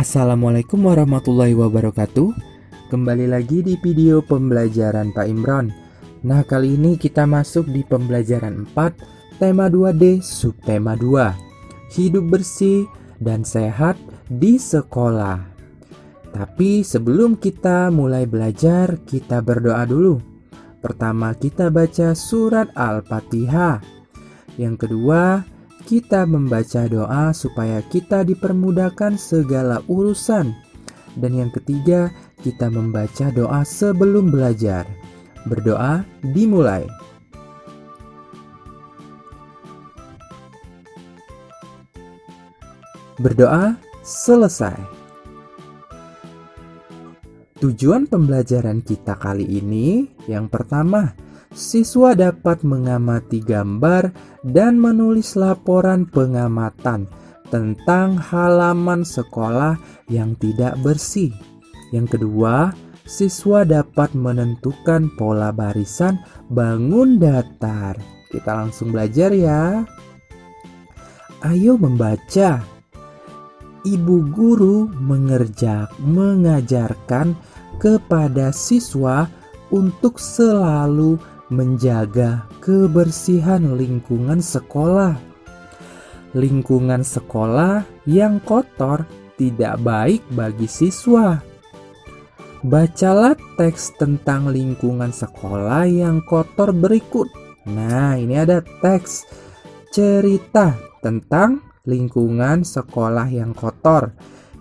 Assalamualaikum warahmatullahi wabarakatuh. Kembali lagi di video pembelajaran Pak Imron. Nah, kali ini kita masuk di pembelajaran 4, tema 2D, subtema 2. Hidup bersih dan sehat di sekolah. Tapi sebelum kita mulai belajar, kita berdoa dulu. Pertama, kita baca surat Al-Fatihah. Yang kedua, kita membaca doa supaya kita dipermudahkan segala urusan. Dan yang ketiga, kita membaca doa sebelum belajar. Berdoa dimulai. Berdoa selesai. Tujuan pembelajaran kita kali ini, yang pertama, siswa dapat mengamati gambar dan menulis laporan pengamatan tentang halaman sekolah yang tidak bersih. Yang kedua, siswa dapat menentukan pola barisan bangun datar. Kita langsung belajar ya. Ayo membaca. Ibu guru mengajarkan kepada siswa untuk selalu menjaga kebersihan lingkungan sekolah. Lingkungan sekolah yang kotor tidak baik bagi siswa. Bacalah teks tentang lingkungan sekolah yang kotor berikut. Nah, ini ada teks cerita tentang lingkungan sekolah yang kotor.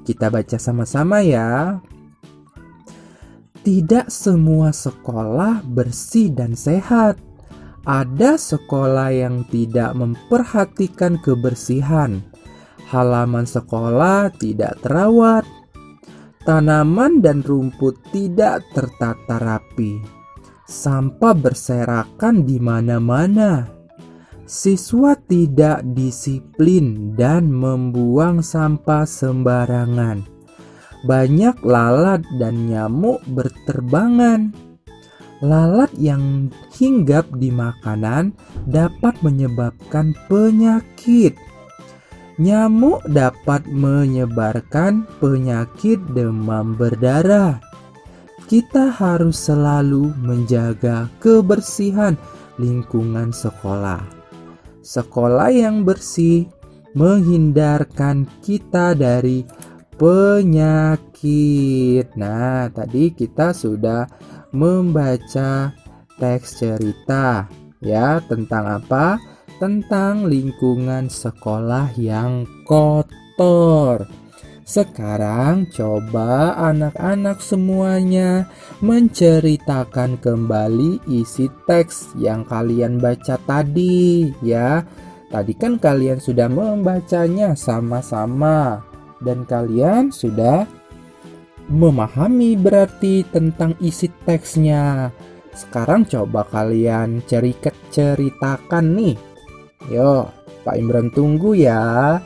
Kita baca sama-sama ya. Tidak semua sekolah bersih dan sehat. Ada sekolah yang tidak memperhatikan kebersihan. Halaman sekolah tidak terawat. Tanaman dan rumput tidak tertata rapi. Sampah berserakan di mana-mana. Siswa tidak disiplin dan membuang sampah sembarangan. Banyak lalat dan nyamuk berterbangan. Lalat yang hinggap di makanan dapat menyebabkan penyakit. Nyamuk dapat menyebarkan penyakit demam berdarah. Kita harus selalu menjaga kebersihan lingkungan sekolah. Sekolah yang bersih menghindarkan kita dari penyakit. Nah, tadi kita sudah membaca teks cerita ya, tentang apa? Tentang lingkungan sekolah yang kotor. Sekarang coba anak-anak semuanya menceritakan kembali isi teks yang kalian baca tadi ya. Tadi kan kalian sudah membacanya sama-sama dan kalian sudah memahami berarti tentang isi teksnya. Sekarang coba kalian ceritakan nih. Yo, Pak Imron tunggu ya.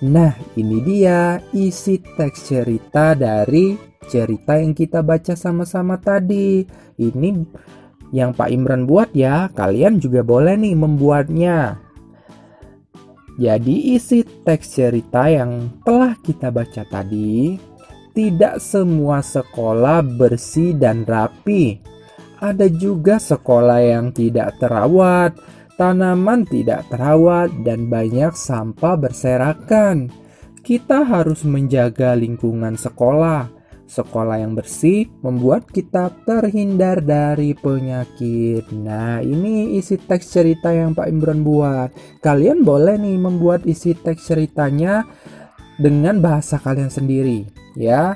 Nah, ini dia isi teks cerita dari cerita yang kita baca sama-sama tadi. Ini yang Pak Imron buat ya, kalian juga boleh nih membuatnya. Jadi isi teks cerita yang telah kita baca tadi, tidak semua sekolah bersih dan rapi. Ada juga sekolah yang tidak terawat. Tanaman tidak terawat dan banyak sampah berserakan. Kita harus menjaga lingkungan sekolah. Sekolah yang bersih membuat kita terhindar dari penyakit. Nah, ini isi teks cerita yang Pak Imron buat. Kalian boleh nih membuat isi teks ceritanya dengan bahasa kalian sendiri, ya.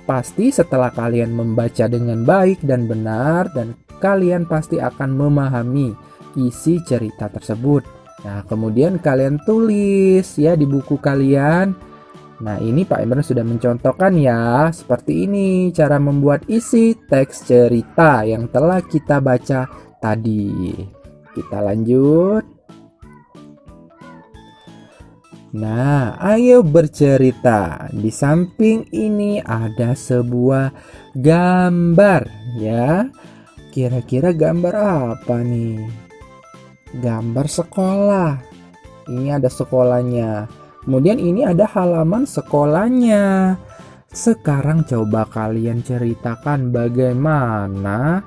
Pasti setelah kalian membaca dengan baik dan benar, dan kalian pasti akan memahami isi cerita tersebut. Nah, kemudian kalian tulis ya di buku kalian. Nah, ini Pak Imron sudah mencontohkan ya. Seperti ini cara membuat isi teks cerita yang telah kita baca tadi. Kita lanjut. Nah, ayo bercerita. Di samping ini ada sebuah gambar ya. Kira-kira gambar apa nih? Gambar sekolah. Ini ada sekolahnya. Kemudian ini ada halaman sekolahnya. Sekarang coba kalian ceritakan bagaimana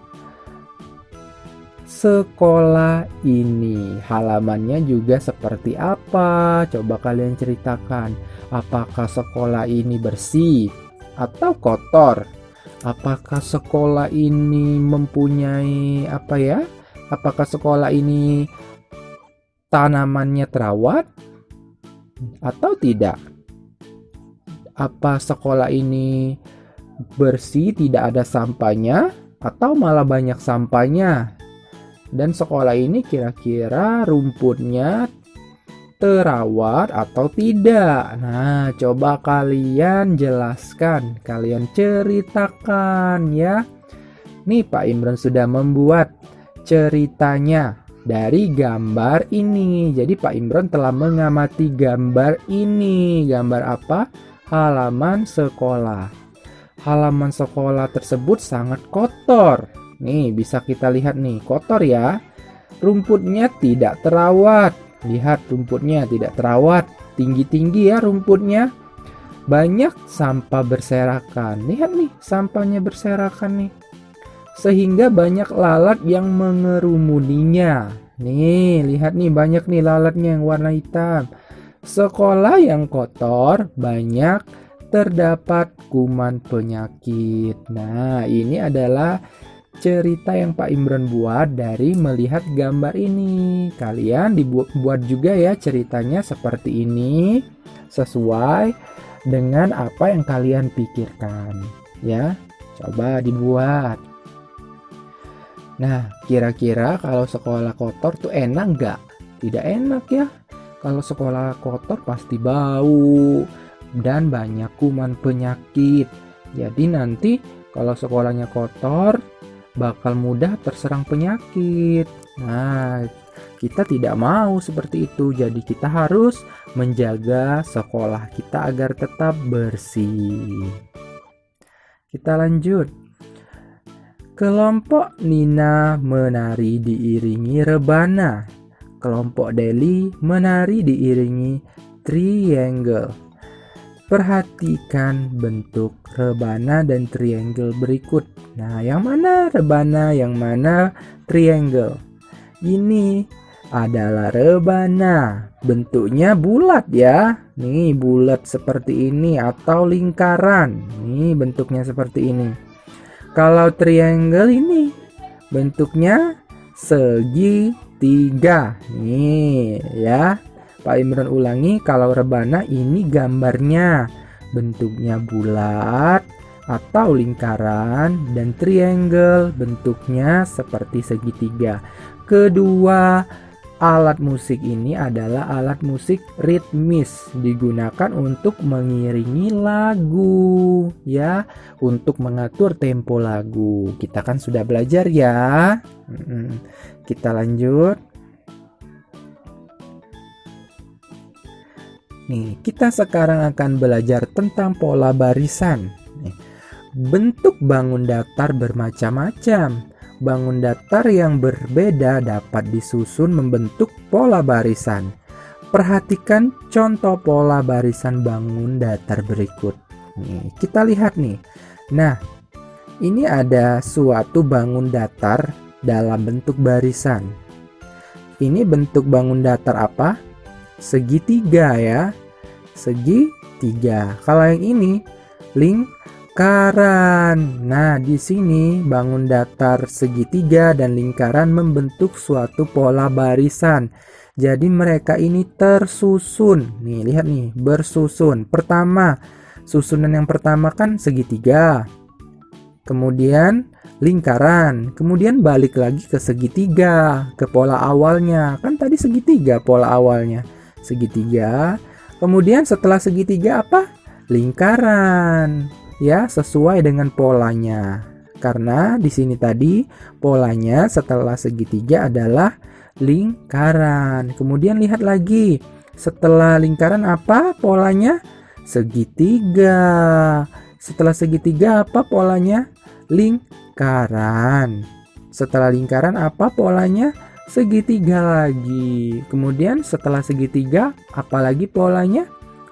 sekolah ini. Halamannya juga seperti apa? Coba kalian ceritakan. Apakah sekolah ini bersih atau kotor? Apakah sekolah ini mempunyai apa ya? Apakah sekolah ini tanamannya terawat atau tidak? Apa sekolah ini bersih, tidak ada sampahnya, atau malah banyak sampahnya? Dan sekolah ini kira-kira rumputnya terawat atau tidak? Nah, coba kalian jelaskan, kalian ceritakan ya. Nih Pak Imran sudah membuat ceritanya dari gambar ini. Jadi Pak Imran telah mengamati gambar ini. Gambar apa? Halaman sekolah. Halaman sekolah tersebut sangat kotor. Nih bisa kita lihat nih, kotor ya. Rumputnya tidak terawat. Lihat rumputnya tidak terawat. Tinggi-tinggi ya rumputnya. Banyak sampah berserakan. Lihat nih, sampahnya berserakan nih. Sehingga banyak lalat yang mengerumuninya. Nih, lihat nih banyak nih lalatnya yang warna hitam. Sekolah yang kotor banyak terdapat kuman penyakit. Nah, ini adalah cerita yang Pak Imran buat dari melihat gambar ini. Kalian dibuat juga ya ceritanya seperti ini sesuai dengan apa yang kalian pikirkan ya. Coba dibuat. Nah, kira-kira kalau sekolah kotor tuh enak nggak? Tidak enak ya. Kalau sekolah kotor pasti bau dan banyak kuman penyakit. Jadi nanti kalau sekolahnya kotor bakal mudah terserang penyakit. Nah, kita tidak mau seperti itu. Jadi kita harus menjaga sekolah kita agar tetap bersih. Kita lanjut. Kelompok Nina menari diiringi rebana. Kelompok Deli menari diiringi triangle. Perhatikan bentuk rebana dan triangle berikut. Nah, yang mana rebana, yang mana triangle? Ini adalah rebana. Bentuknya bulat ya. Nih, bulat seperti ini atau lingkaran. Nih, bentuknya seperti ini. Kalau triangle ini bentuknya segitiga. Nih ya. Pak Imran ulangi, kalau rebana ini gambarnya bentuknya bulat atau lingkaran dan triangle bentuknya seperti segitiga. Kedua alat musik ini adalah alat musik ritmis, digunakan untuk mengiringi lagu ya, untuk mengatur tempo lagu. Kita kan sudah belajar ya. Kita lanjut. Nih, kita sekarang akan belajar tentang pola barisan. Bentuk bangun datar bermacam-macam. Bangun datar yang berbeda dapat disusun membentuk pola barisan. Perhatikan contoh pola barisan bangun datar berikut. Nih, kita lihat nih. Nah, ini ada suatu bangun datar dalam bentuk barisan. Ini bentuk bangun datar apa? Segitiga ya. Segitiga. Kalau yang ini lingkaran. Nah, di sini bangun datar segitiga dan lingkaran membentuk suatu pola barisan. Jadi mereka ini tersusun. Nih, lihat nih, bersusun. Pertama, susunan yang pertama kan segitiga. Kemudian lingkaran. Kemudian balik lagi ke segitiga, ke pola awalnya. Kan tadi segitiga pola awalnya. Segitiga. Kemudian setelah segitiga apa? Lingkaran. Ya, sesuai dengan polanya. Karena di sini tadi polanya setelah segitiga adalah lingkaran. Kemudian lihat lagi. Setelah lingkaran apa polanya? Segitiga. Setelah segitiga apa polanya? Lingkaran. Setelah lingkaran apa polanya? Segitiga lagi. Kemudian setelah segitiga apa lagi polanya?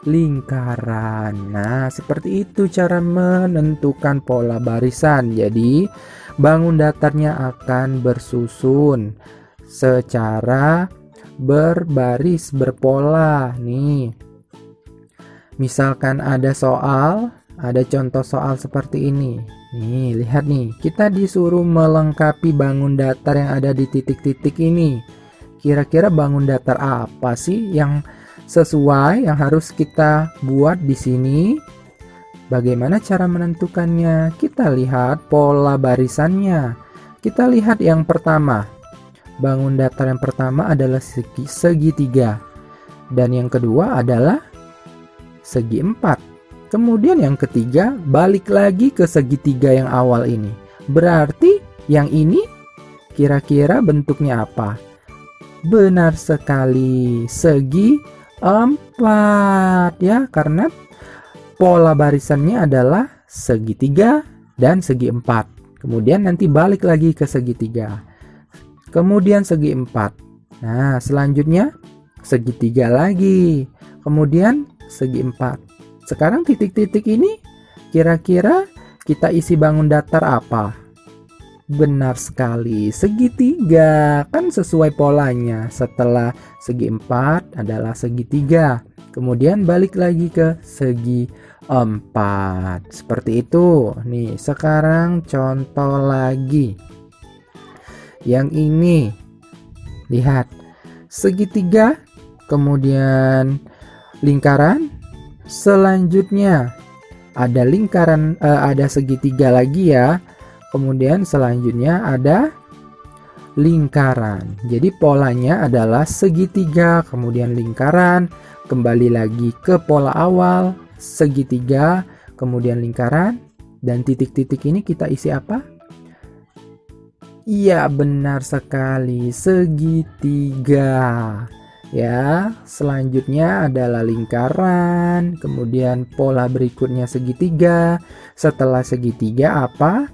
lingkaran. Nah, seperti itu cara menentukan pola barisan. Jadi, bangun datarnya akan bersusun secara berbaris, berpola. Nih, misalkan ada contoh soal seperti ini. Nih, lihat nih, kita disuruh melengkapi bangun datar yang ada di titik-titik ini. Kira-kira bangun datar apa sih yang sesuai yang harus kita buat di sini? Bagaimana cara menentukannya? Kita lihat pola barisannya. Kita lihat yang pertama. Bangun datar yang pertama adalah segitiga. Dan yang kedua adalah segi 4. Kemudian yang ketiga balik lagi ke segitiga yang awal ini. Berarti yang ini kira-kira bentuknya apa? Benar sekali, segi 4 ya, karena pola barisannya adalah segitiga dan segi 4. Kemudian nanti balik lagi ke segitiga. Kemudian segi 4. Nah, selanjutnya segitiga lagi. Kemudian segi 4. Sekarang titik-titik ini kira-kira kita isi bangun datar apa? Benar sekali, segitiga. Kan sesuai polanya. Setelah segi 4 adalah segitiga. Kemudian balik lagi ke segi 4. Seperti itu. Nih, sekarang contoh lagi. Yang ini. Lihat. Segitiga, kemudian lingkaran. Selanjutnya ada lingkaran, ada segitiga lagi ya. Kemudian selanjutnya ada lingkaran. Jadi polanya adalah segitiga, kemudian lingkaran, kembali lagi ke pola awal, segitiga, kemudian lingkaran, dan titik-titik ini kita isi apa? Iya, benar sekali, segitiga. Ya, selanjutnya adalah lingkaran, kemudian pola berikutnya segitiga. Setelah segitiga apa?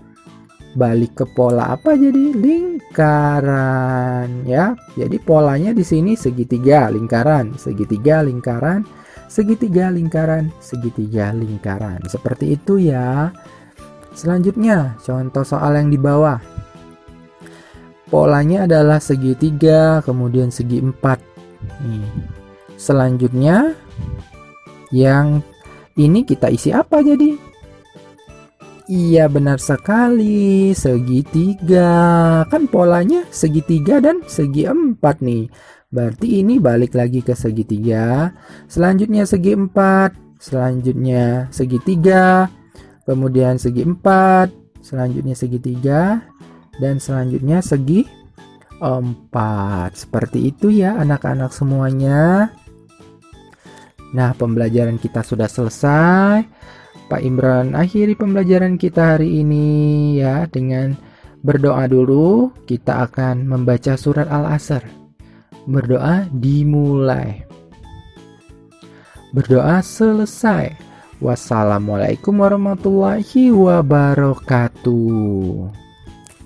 Balik ke pola apa jadi? Lingkaran, ya. Jadi polanya di sini segitiga, lingkaran, segitiga, lingkaran, segitiga, lingkaran, segitiga, lingkaran. Seperti itu ya. Selanjutnya, contoh soal yang di bawah. Polanya adalah segitiga, kemudian segi 4. Nih. Selanjutnya yang ini kita isi apa jadi? Iya, benar sekali, segitiga. Kan polanya segitiga dan segi 4 nih. Berarti ini balik lagi ke segitiga. Selanjutnya segi 4, selanjutnya segitiga, kemudian segi 4, selanjutnya segitiga, dan selanjutnya segi 4. Seperti itu ya anak-anak semuanya. Nah, pembelajaran kita sudah selesai. Pak Imran akhiri pembelajaran kita hari ini ya dengan berdoa dulu. Kita akan membaca surat Al-Asr. Berdoa dimulai. Berdoa selesai. Wassalamualaikum warahmatullahi wabarakatuh.